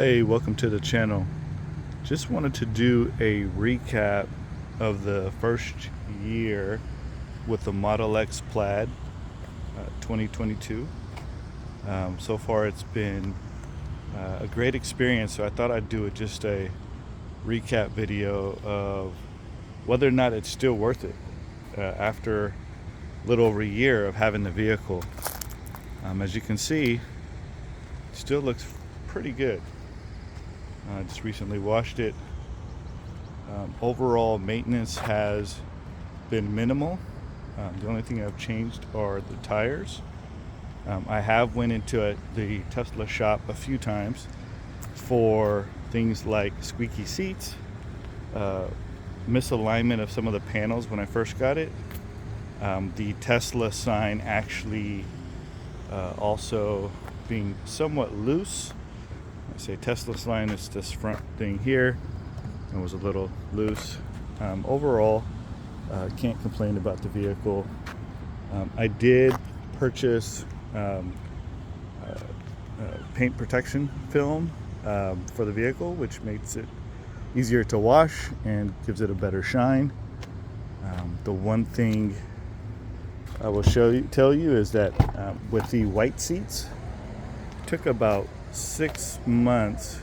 Hey, welcome to the channel. Just wanted to do a recap of the first year with the Model X Plaid 2022. So far it's been a great experience, so I thought I'd do just a recap video of whether or not it's still worth it after a little over a year of having the vehicle. As you can see, it still looks pretty good. I just recently washed it. Overall maintenance has been minimal. The only thing I've changed are the tires. I have went into the Tesla shop a few times for things like squeaky seats, misalignment of some of the panels when I first got it. The Tesla sign actually also being somewhat loose. I say Tesla sign is this front thing here. It was a little loose. Overall, can't complain about the vehicle. I did purchase paint protection film for the vehicle, which makes it easier to wash and gives it a better shine. The one thing I will tell you is that with the white seats, it took about 6 months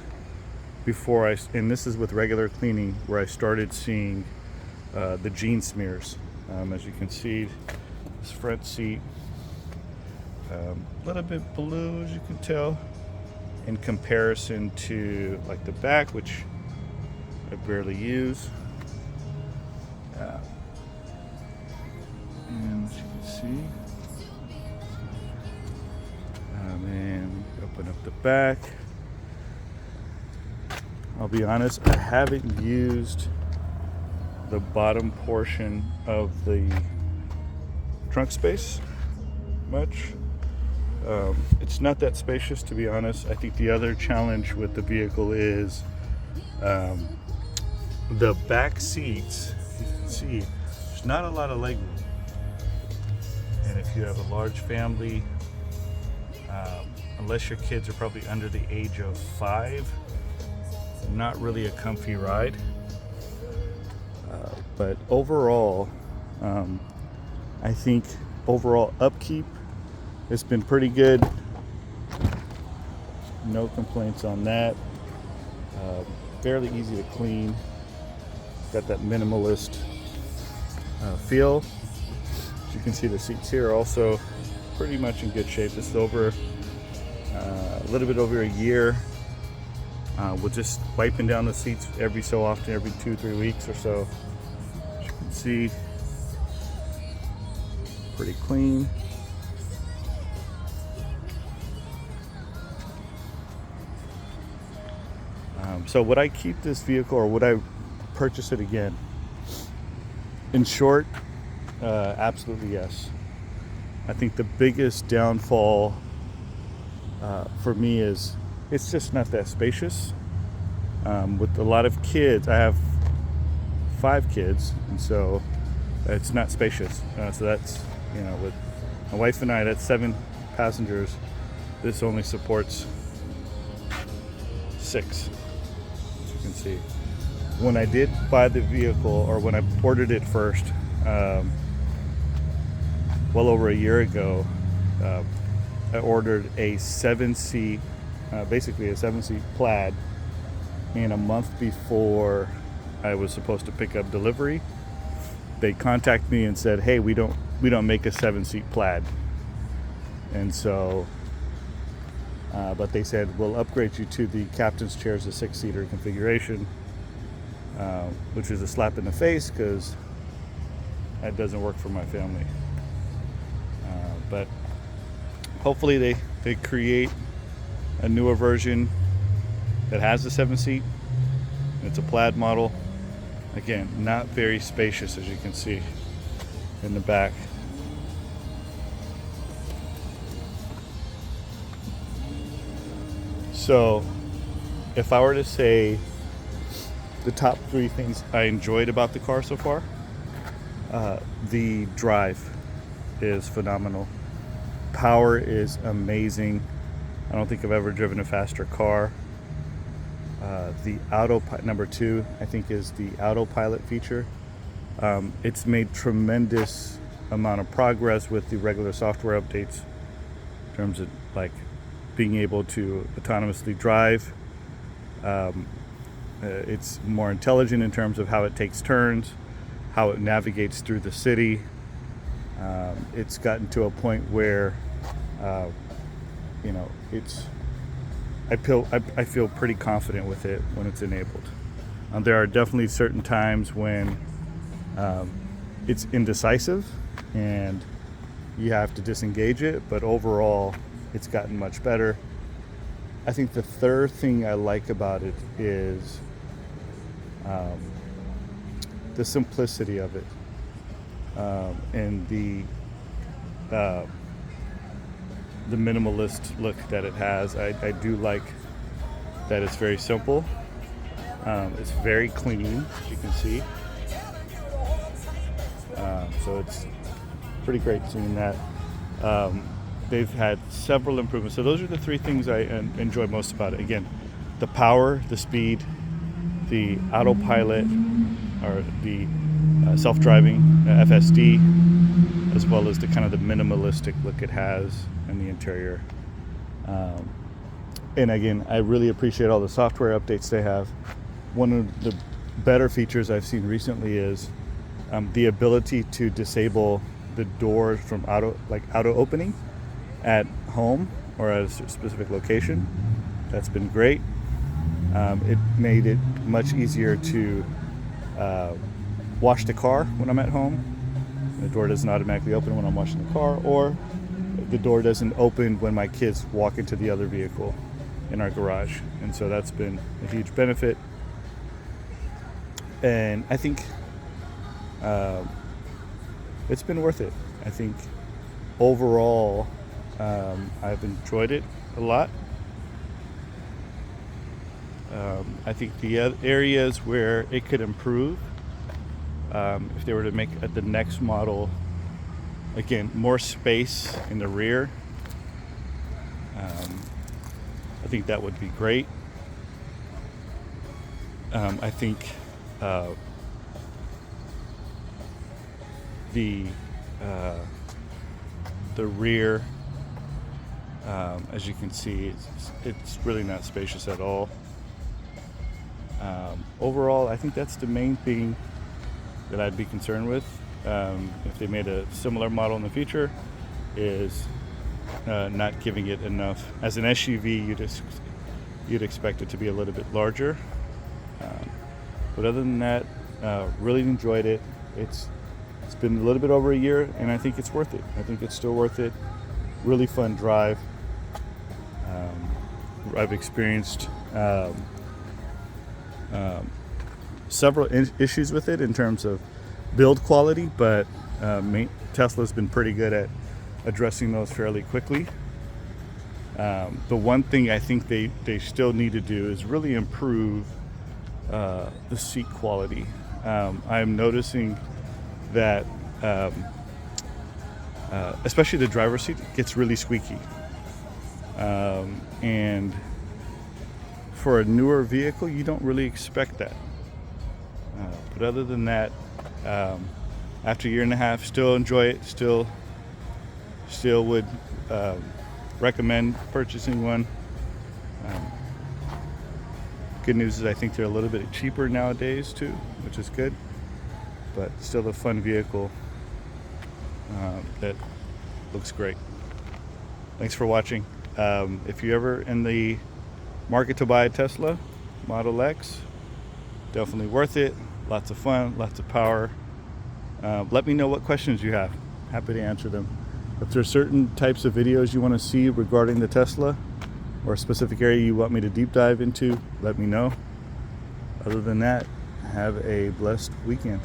before and this is with regular cleaning, where I started seeing the jean smears. As you can see, this front seat a little bit blue, as you can tell, in comparison to like the back, which I barely use. And as you can see, and open up the back. I'll be honest, I haven't used the bottom portion of the trunk space much. It's not that spacious, to be honest. I think the other challenge with the vehicle is the back seats. You can see there's not a lot of leg room, and if you have a large family, unless your kids are probably under the age of 5, not really a comfy ride. But overall, I think overall upkeep has been pretty good. No complaints on that. Fairly easy to clean. Got that minimalist feel. As you can see, the seats here are also pretty much in good shape. This is over a little bit over a year. We're just wiping down the seats every so often, every 2-3 weeks or so. As you can see, pretty clean. So would I keep this vehicle, or would I purchase it again? In short, absolutely yes. I think the biggest downfall for me is it's just not that spacious. With a lot of kids, I have 5 kids, and so it's not spacious. So that's, with my wife and I, that's 7 passengers. This only supports 6, as you can see. When I did buy the vehicle, or when I ordered it first, well over a year ago, I ordered a 7-seat, basically a 7-seat Plaid, and a month before I was supposed to pick up delivery, they contacted me and said, "Hey, we don't make a 7-seat Plaid," and so, but they said, "We'll upgrade you to the captain's chairs, a 6-seater configuration," which is a slap in the face because that doesn't work for my family. But hopefully they create a newer version that has a 7-seat. It's a Plaid model. Again, not very spacious, as you can see in the back. So if I were to say the top 3 things I enjoyed about the car so far, the drive is phenomenal. Power is amazing. I don't think I've ever driven a faster car. The number 2, I think, is the autopilot feature. It's made tremendous amount of progress with the regular software updates in terms of like being able to autonomously drive. It's more intelligent in terms of how it takes turns, how it navigates through the city. It's gotten to a point where, I feel pretty confident with it when it's enabled. There are definitely certain times when it's indecisive and you have to disengage it, but overall it's gotten much better. I think the third thing I like about it is the simplicity of it, and the minimalist look that it has. I do like that it's very simple. It's very clean, as you can see. So it's pretty great seeing that. They've had several improvements. So those are the 3 things I enjoy most about it. Again, the power, the speed, the autopilot, or the self-driving FSD, as well as the kind of the minimalistic look it has in the interior. And again, I really appreciate all the software updates they have. One of the better features I've seen recently is the ability to disable the doors from auto opening at home or at a specific location. That's been great. It made it much easier to wash the car when I'm at home. The door doesn't automatically open when I'm washing the car, or the door doesn't open when my kids walk into the other vehicle in our garage. And so that's been a huge benefit. And I think it's been worth it. I think overall I've enjoyed it a lot. I think the areas where it could improve, if they were to make at the next model, again, more space in the rear, I think that would be great. I think the rear, as you can see, it's really not spacious at all. Overall, I think that's the main thing that I'd be concerned with if they made a similar model in the future, is not giving it enough. As an SUV, you'd expect it to be a little bit larger. But other than that, really enjoyed it. It's been a little bit over a year, and I think it's worth it. I think it's still worth it. Really fun drive. I've experienced several issues with it in terms of build quality, but Tesla's been pretty good at addressing those fairly quickly. The one thing I think they still need to do is really improve the seat quality. I'm noticing that especially the driver's seat gets really squeaky, and for a newer vehicle you don't really expect that, but other than that, after a year and a half, still enjoy it, still would recommend purchasing one. Good news is I think they're a little bit cheaper nowadays too, which is good, but still a fun vehicle that looks great. Thanks for watching. If you're ever in the market to buy a Tesla Model X, definitely worth it. Lots of fun, lots of power. Let me know what questions you have. Happy to answer them. If there's certain types of videos you want to see regarding the Tesla, or a specific area you want me to deep dive into, let me know. Other than that, have a blessed weekend.